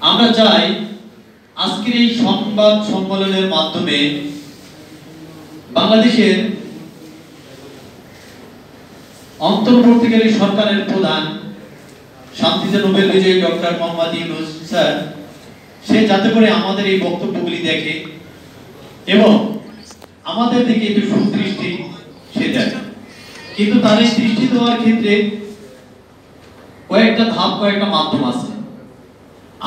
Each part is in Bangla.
আমরা চাই আজকের এই সংবাদ সম্মেলনের মাধ্যমে বাংলাদেশের অন্তর্বর্তীকালীন সরকারের প্রধান শান্তিতে নোবেল বিজয়ী ডক্টর মোহাম্মদ ইউনূস স্যার সে যাতে করে আমাদের এই বক্তব্যগুলি দেখে এবং আমাদের দিকে একটু সুদৃষ্টি সে দেয়। কিন্তু তার এই দৃষ্টি দেওয়ার ক্ষেত্রে কয়েকটা ধাপ, কয়েকটা মাধ্যম আছে।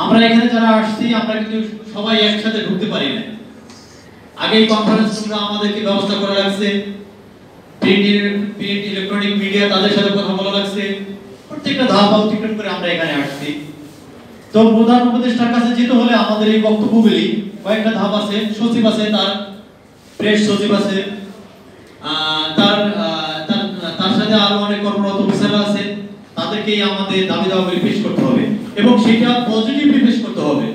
আমরা এখানে যারা আসছি আমরা কিন্তু সবাই একসাথে ঢুকতে পারি না। আগে এই কনফারেন্স রুমটা আমাদেরকে ব্যবস্থা করা লাগছে, প্রিন্ট ইলেকট্রনিক মিডিয়া তাদের সাথে কথা বলা লাগছে, প্রত্যেকটা ধাপ অতিক্রম করে আমরা এখানে আসছি। তো প্রধান উপদেষ্টার কাছে যেতে হলে আমাদের এই বক্তব্যগুলি কয়েকটা ধাপ আছে। সচিব আছে, তার প্রেস সচিব আছে, তার সাথে আরো অনেক কর্মরত অফিসাররা আছে, তাদেরকেই আমাদের দাবি দাওয়াগুলি পেশ করতে হবে এবং সেটা পজিটিভলি পেশ করতে হবে।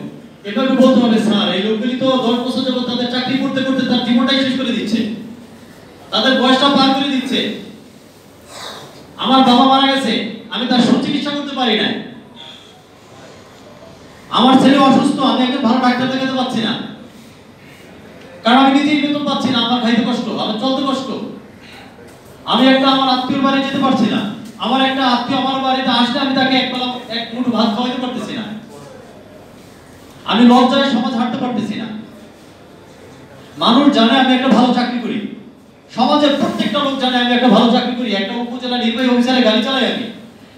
এভাবে বলতে হবে, স্যার এই লোকগুলি তো 10 বছর যাবত তাদের চাকরি করতে করতে তার জীবনটাই শেষ করে দিচ্ছে, তাদের বয়সটা পার করে দিচ্ছে। আমার বাবা মারা গেছে, আমি তার সুচিকিৎসা করতে পারি না। আমার ছেলে অসুস্থ, আমি একজন ভালো ডাক্তার দেখাতে পাচ্ছি না, কারণ আমি নিজেই বেতন পাচ্ছি না। আমার খাইতে কষ্ট, আমার চলতে কষ্ট। আমি একটা আমার আত্মীয়র বাড়ি যেতে পারছি না। আমার একটা আত্মীয় আমার বাড়িতে আসলে আমি তাকে এক মুঠো ভাত খাওয়াইতে পারতেছি না। আমি লজ্জায় সমাজ হাঁটতে পারতেছি না। মানুষ জানে আমি একটা ভালো চাকরি করি, সমাজের প্রত্যেকটা লোক জানে আমি একটা ভালো চাকরি করি, একটা উপজেলা নির্বাহী অফিসারে গাড়ি চালাই, আমি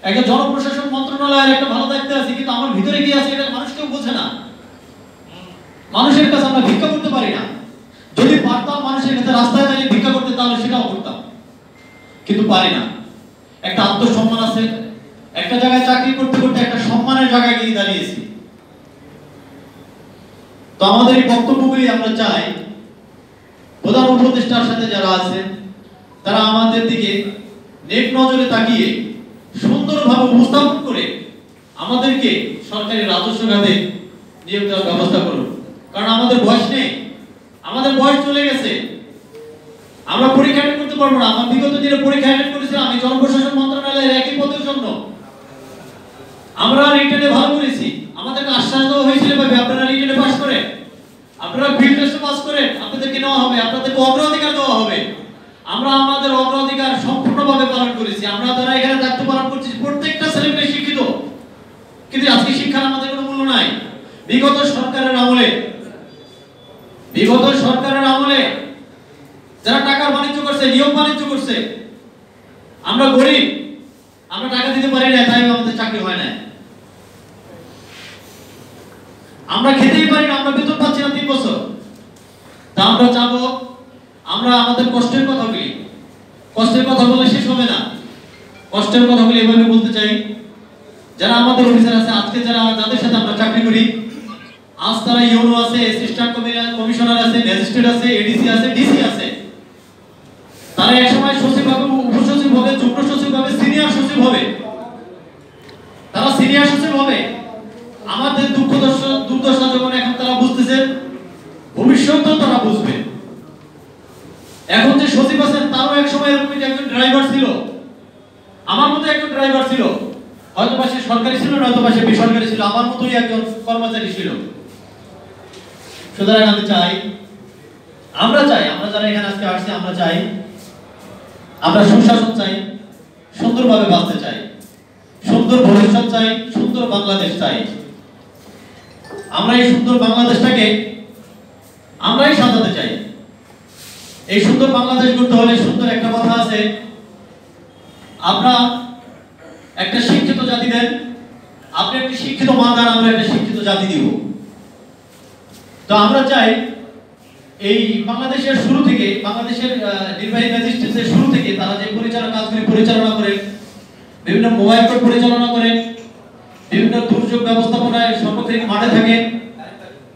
একটা জনপ্রশাসন মন্ত্রণালয়ের একটা ভালো দায়িত্বে আছি, কিন্তু আমার ভিতরে কি আছে এটা মানুষ কেউ বোঝে না। মানুষের কাছে আমরা ভিক্ষা করতে পারি না। যদি পারতাম মানুষের কাছে রাস্তায় দাঁড়িয়ে ভিক্ষা করতে, তাহলে সেটাও করতাম, কিন্তু পারি না। একটা আত্মসম্মান আছে, একটা জায়গায় চাকরি করতে করতে একটা সম্মানের জায়গায় গিয়ে দাঁড়িয়েছি। তো আমাদের এই বক্তব্যগুলি আমরা চাই প্রধান উপদেষ্টার সাথে যারা আছে তারা আমাদের দিকে নেক নজরে তাকিয়ে সুন্দরভাবে উপস্থাপন করে আমাদেরকে সরকারি রাজস্ব খাতে নিয়োগ দেওয়ার ব্যবস্থা করুন। কারণ আমাদের বয়স নেই, আমাদের বয়স চলে গেছে, আমরা পরীক্ষা অ্যাটেন্ড করতে পারবো না। আমরা বিগত দিনে পরীক্ষা অ্যাটেন্ড করেছিলাম আমি জনপ্রশাসন মন্ত্রণালয়ের একই পদের জন্য। আমরা রিটেনে ভালো করেছি, আমাদেরকে আশ্বাস দেওয়া হয়েছিল ভাবে আপনারা রিটেনে পাস করে, আপনারা ফিল্ড টেস্টে পাস করে আপনাদেরকে নেওয়া হবে, আপনাদেরকে অগ্রাধিকার দেওয়া হবে। আমরা আমাদের অগ্রাধিকার সম্পূর্ণভাবে পালন করেছি। আমরা যারা এখানে দায়িত্ব পালন করছি প্রত্যেকটা ছেলেমেয়ে শিক্ষিত, কিন্তু আজকে শিক্ষার আমাদের কোনো মূল্য নাই। বিগত সরকারের আমলে যারা টাকার বাণিজ্য করছে, নিয়োগ বাণিজ্য করছে, আমরা গরিব, আমরা টাকা দিতে পারি না, তাই আমাদের চাকরি হয় না। আমরা খেতেই পারি না, আমরা বেতন পাচ্ছি না 3 বছর। তা আমরা চাবো, আমরা আমাদের কষ্টের কথা বলি, কষ্টের কথা বলে শেষ হবে না। কষ্টের কথাগুলি এভাবে বলতে চাই, যারা আমাদের অফিসার আছে আজকে যাদের সাথে আমরা চাকরি করি, আজ তারা ইউনো আছে, অ্যাসিস্ট্যান্ট কমিশনার আছে, ম্যাজিস্ট্রেট আছে, এডিসি আছে, ডিসি আছে। তারা এক সময় সচিব হবে, উপসচিব হবে, যুগ্ম সচিব হবে, সিনিয়র সচিব হবে। তারা সিনিয়র সচিব হবে। আমাদের দুর্দশা যখন এখন তারা বুঝতেছে, ভবিষ্যতেও তারা বুঝবে। এখন যে সচিব আছেন তারও এক সময় এরকম একজন ড্রাইভার ছিল, আমার মতো একজন ড্রাইভার ছিল, হয়তো বা সে সরকারি ছিল, নয়তো বা সে বেসরকারি ছিল, আমার মতোই একজন কর্মচারী ছিল। সুতরাং আমরা যারা এখানে আজকে আসছি, আমরা সুশাসন চাই, সুন্দরভাবে বাঁচতে চাই, সুন্দর ভবিষ্যৎ চাই, সুন্দর বাংলাদেশ চাই। আমরা এই সুন্দর বাংলাদেশটাকে আমরাই সাজাতে চাই। এই সুন্দর বাংলাদেশ করতে হলে সুন্দর একটা কথা আছে, আমরা একটা শিক্ষিত জাতি দেন, আপনি একটা শিক্ষিত মা দেন, আমরা একটা শিক্ষিত জাতি দিব। তো আমরা চাই এই বাংলাদেশের শুরু থেকে, বাংলাদেশের নির্বাহী ম্যাজিস্ট্রেটের শুরু থেকে তারা যে কাজগুলি পরিচালনা করেন, বিভিন্ন মোবাইল কোর্ট পরিচালনা করেন, বিভিন্ন দুর্যোগ ব্যবস্থাপনায় সর্বক্ষণ মাঠে থাকেন।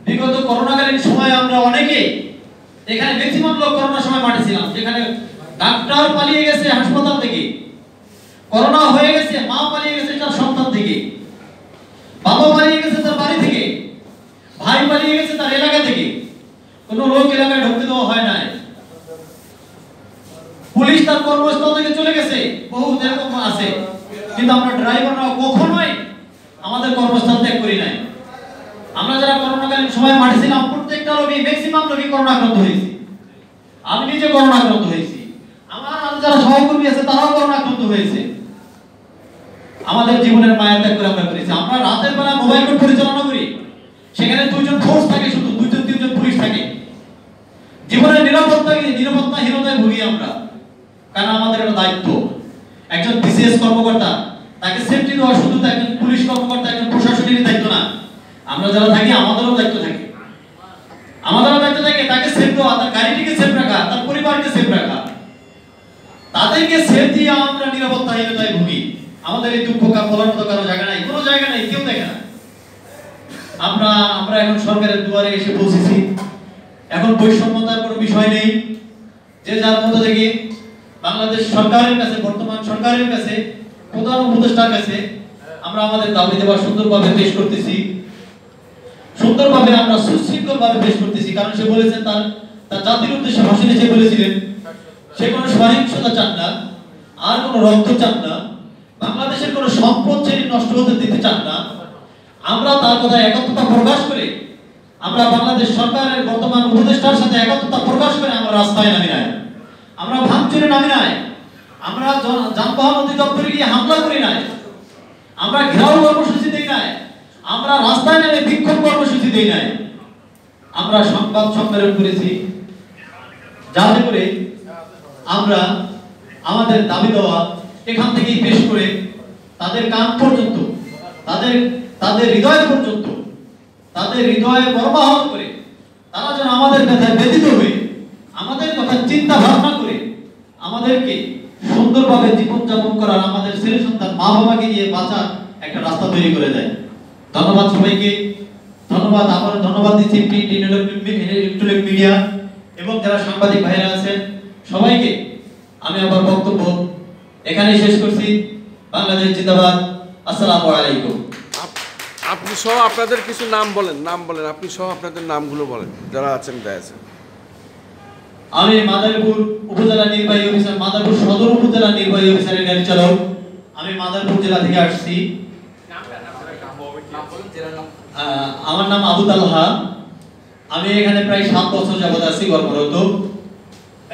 বিগত করোনাকালীন সময়ে আমরা অনেকে এখানে ম্যাক্সিমাম লোক করোনার সময় মাঠে ছিলাম, যেখানে ডাক্তার পালিয়ে গেছে হাসপাতাল থেকে, করোনা হয়ে গেছে, মা পালিয়ে গেছে তার সন্তান থেকে, বাবা পালিয়ে গেছে তার বাড়ি থেকে, ভাই পালিয়ে গেছে তার এলাকা থেকে, কোনো লোক এলাকায় ঢুকতে দেওয়া হয় না। পুলিশ তার কর্মস্থল থেকে চলে গেছে, বহু এরকম আছে, কিন্তু আমরা ড্রাইভাররা কখনোই আমাদের কর্মস্থল ত্যাগ করি নাই। সময় মাঠে ছিলাম, প্রত্যেকটা রোগী ম্যাক্সিমাম রোগী করোনা আক্রান্ত হয়েছে। আমি নিজে করোনা আক্রান্ত হয়েছি, আমার আরো যারা সহকর্মী আছে তারাও করোনা আক্রান্ত হয়েছে। আমাদের জীবনের মায়া ত্যাগ করে আমরা করেছি। আমরা রাতের বেলা মোবাইল কোর্ট পরিচালনা করি, সেখানে 2 জন ফোর্স থাকে, শুধু 2 জন 3 জন পুলিশ থাকে। জীবনের নিরাপত্তাহীনতায় ভুগি আমরা, কারণ আমাদের একটা দায়িত্ব। একজন বিসিএস কর্মকর্তা, তাকে সেফটি দেওয়া শুধু একজন পুলিশ কর্মকর্তা, একজন প্রশাসনেরই দায়িত্ব না। আমরা যারা থাকি আমাদেরও দায়িত্ব থাকে, তাকে সেফ দেওয়া, তার গাড়িটিকে সেফ রাখা, তার পরিবারকে সেফ রাখা। তাদেরকে সেফ দিয়ে আমরা নিরাপত্তাহীনতায় ভুগি। আমাদের এই দুঃখ বলার মতো কারো জায়গা নাই, কোনো জায়গা নাই, কেউ দেখে না। আমরা এখন সরকারের দুয়ারে এসে পৌঁছেছি। এখন বৈষম্যতার কোনো বিষয় নেই, যে যার মতো থেকে বাংলাদেশ সরকারের কাছে, বর্তমান সরকারের কাছে, প্রধান উপদেষ্টার কাছে আমরা আমাদের দাবি দেওয়া সুন্দরভাবে পেশ করতেছি। সুন্দরভাবে আমরা সুশৃঙ্খলভাবে পেশ করতেছি, কারণ সে বলেছেন তার জাতির উদ্দেশ্যে ভাষণে সে বলেছিলেন সে কোনো সহিংসতা চান না, আর কোনো রক্ত চান না, বাংলাদেশের কোনো সম্পদ সে নষ্ট হতে দিতে চান না। আমরা তার কথা একত্রতা প্রকাশ করে, আমরা বাংলাদেশ সরকারের বর্তমান উপদেষ্টার সাথে একত্রতা প্রকাশ করে আমরা রাস্তায় নামি নাই, আমরা ভাঙচুরে নামি নাই, আমরা যানবাহন অধিদপ্তরে গিয়ে হামলা করি নাই, আমরা ঘেরাও কর্মসূচি দেই নাই, আমরা রাস্তায় নেমে বিক্ষোভ কর্মসূচি দেই নাই। আমরা সংবাদ সম্মেলন করেছি, যাতে করে আমরা আমাদের দাবি দেওয়া এখান থেকেই পেশ করে তাদের কান পর্যন্ত, তাদের হৃদয় পর্যন্ত, তাদের হৃদয়ে মর্মাহত করে তারা যেন আমাদের ব্যথায় ব্যথিত হয়ে আমাদের কথা চিন্তা ভাবনা করে আমাদেরকে সুন্দরভাবে জীবনযাপন করার, আমাদের ছেলে সন্তান মা বাবাকে নিয়ে বাঁচার একটা রাস্তা তৈরি করে দেয়। ধন্যবাদ সবাইকে, ধন্যবাদ। আবার ধন্যবাদ দিচ্ছি প্রিন্ট, ইলেকট্রনিক মিডিয়া এবং যারা সাংবাদিক ভাইরা আছেন সবাইকে। আমি আবার বক্তব্য এখানেই শেষ করছি। বাংলাদেশ জিন্দাবাদ। আসসালামু আলাইকুম। আপনি সহ আপনাদের কিছু নাম বলেন, আপনি সহ আপনাদের নামগুলো বলেন যারা আছেন দাঁড়িয়ে। আমি মাদারীপুর উপজেলা নির্বাহী অফিসার, মাদারীপুর সদর উপজেলা নির্বাহী অফিসারের গাড়ি চালক। আমি মাদারীপুর জেলা থেকে আসছি। আমার নাম আবু তালহা। আমি এখানে প্রায় 7 বছর যাবত আছি কর্মরত।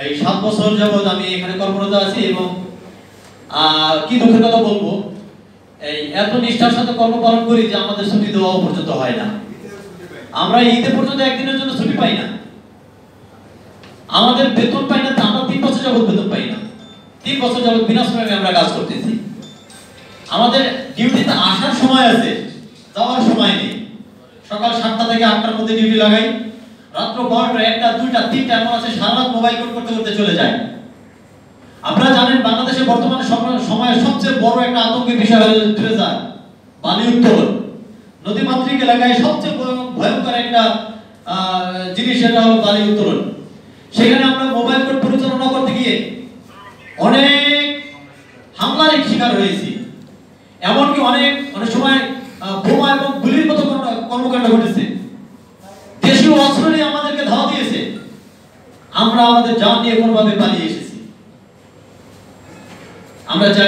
এই 7 বছর যাবত আমি এখানে কর্মরত আছি এবং কি দুঃখের কথা বলবো, এই এত নিষ্ঠার সাথে কর্ম পালন করি যে আমাদের ছুটি দেওয়া পর্যন্ত হয় না। আমরা ঈদে পর্যন্ত একদিনের জন্য ছুটি পাই না, আমাদের বেতন পাই না। আমরা 3 বছর যাবত বেতন পাই না, 3 বছর যাবত বিনা শ্রমে আমরা কাজ করতেছি। আমাদের ডিউটিতে আসার সময় আছে, যাওয়ার সময় নেই। সকাল 7টা থেকে 8টার মধ্যে ডিউটি লাগাই, রাত্র 12টা, 1টা, 2টা, 3টা এমন আছে সারা রাত মোবাইল কোড করতে করতে চলে যায়। আপনারা জানেন বাংলাদেশে বর্তমানে সময়ের সবচেয়ে বড় একটা আতঙ্কের বিষয় হলো ট্রেজার, বালি উত্তোলন। নদীমাতৃক এলাকায় সবচেয়ে ভয়ঙ্কর একটা জিনিস, সেটা হলো বালি উত্তোলন। সেখানে আমরা মোবাইল কোড পরিচালনা করতে গিয়ে অনেক হামলার শিকার হয়েছি। এমনকি অনেক সময় বোমা এবং গুলির মতো কর্মকাণ্ড ঘটেছে। দেশীয় অস্ত্র নিয়ে আমাদেরকে ধাওয়া দিয়েছে, আমরা আমাদের জান নিয়ে কোনোভাবে পালিয়ে এসেছি। আমরা